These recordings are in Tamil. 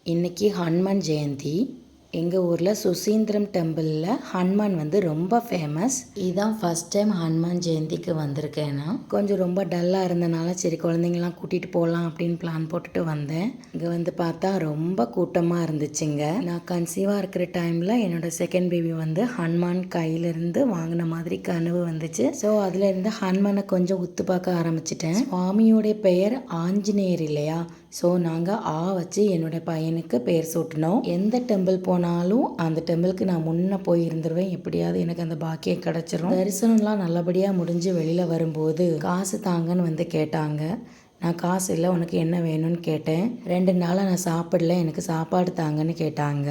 இன்றைக்கி ஹனுமான் ஜெயந்தி. எங்கள் ஊரில் சுசீந்திரம் டெம்பிளில் ஹனுமான் ரொம்ப ஃபேமஸ். இதுதான் ஃபஸ்ட் டைம் ஹனுமான் ஜெயந்திக்கு வந்திருக்கேன்னா. கொஞ்சம் ரொம்ப டல்லாக இருந்தனால சரி குழந்தைங்களாம் கூட்டிகிட்டு போகலாம் அப்படின்னு பிளான் போட்டுட்டு வந்தேன். இங்கே பார்த்தா ரொம்ப கூட்டமாக இருந்துச்சுங்க. நான் கன்சீவாக இருக்கிற டைமில் என்னோடய செகண்ட் பேபி ஹனுமான் கையிலேருந்து வாங்கின மாதிரி கனவு வந்துச்சு. ஸோ அதுலேருந்து ஹனுமானை கொஞ்சம் உத்து பார்க்க ஆரம்பிச்சிட்டேன். சுவாமியோடைய பெயர் ஆஞ்சநேயர் இல்லையா? ஸோ நாங்கள் வச்சு என்னோடய பையனுக்கு பேர் சூட்டினோம். எந்த டெம்பிள் போனாலும் அந்த டெம்பிளுக்கு நான் முன்னே போய் இருந்துருவேன். எப்படியாவது எனக்கு அந்த பாக்கியம் கிடச்சிரும். தரிசனம்லாம் நல்லபடியாக முடிஞ்சு வெளியில் வரும்போது காசு தாங்கன்னு கேட்டாங்க. நான் காசு இல்லை, உனக்கு என்ன வேணும்னு கேட்டேன். 2 நாளாக நான் சாப்பிடல, எனக்கு சாப்பாடு தாங்கன்னு கேட்டாங்க.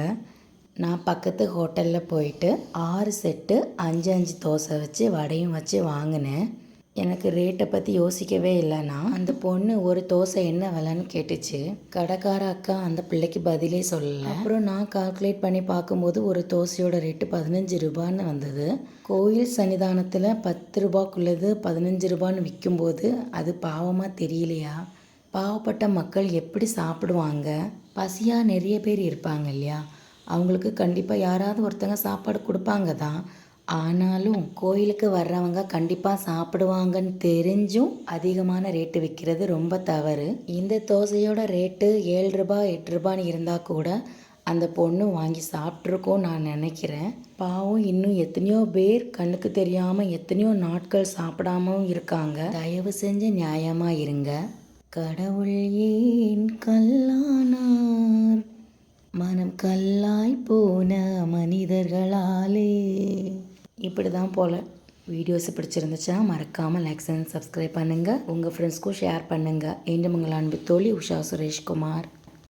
நான் பக்கத்து ஹோட்டலில் போயிட்டு 6 செட்டு 5 தோசை வச்சு வடையும் வச்சு வாங்கினேன். எனக்கு ரேட்டை பற்றி யோசிக்கவே இல்லைனா. அந்த பொண்ணு ஒரு தோசை என்ன விலைன்னு கேட்டுச்சு. கடைக்கார அக்கா அந்த பிள்ளைக்கு பதிலே சொல்லலை. அப்புறம் நான் கால்குலேட் பண்ணி பார்க்கும்போது ஒரு தோசையோட ரேட்டு 15 ரூபான்னு வந்தது. கோயில் சன்னிதானத்தில் 10 ரூபாக்குள்ளது 15 ரூபான்னு விற்கும்போது அது பாவமாக தெரியலையா? பாவப்பட்ட மக்கள் எப்படி சாப்பிடுவாங்க? பசியாக நிறைய பேர் இருப்பாங்க இல்லையா? அவங்களுக்கு கண்டிப்பாக யாராவது ஒருத்தங்க சாப்பாடு கொடுப்பாங்க தான். ஆனாலும் கோயிலுக்கு வர்றவங்க கண்டிப்பாக சாப்பிடுவாங்கன்னு தெரிஞ்சும் அதிகமான ரேட்டு விற்கிறது ரொம்ப தவறு. இந்த தோசையோட ரேட்டு 7 ரூபா 8 ரூபான்னு இருந்தால் கூட அந்த பொண்ணு வாங்கி சாப்பிட்ருக்கோம் நான் நினைக்கிறேன். பாவம் இன்னும் எத்தனையோ பேர் கண்ணுக்கு தெரியாமல் எத்தனையோ நாட்கள் சாப்பிடாமவும் இருக்காங்க. தயவு செஞ்சு நியாயமாக இருங்க. கடவுள் ஏன் கல்லானார், மனம் கல்லாய் போன மனிதர்களாலே. இப்படி தான் போல். வீடியோஸ் பிடிச்சிருந்துச்சா மறக்காமல் லைக் அண்ட் சப்ஸ்கிரைப் பண்ணுங்கள். உங்கள் ஃப்ரெண்ட்ஸ்க்கும் ஷேர் பண்ணுங்கள். மீண்டும் உங்கள் அன்பு தோழி உஷா சுரேஷ்குமார்.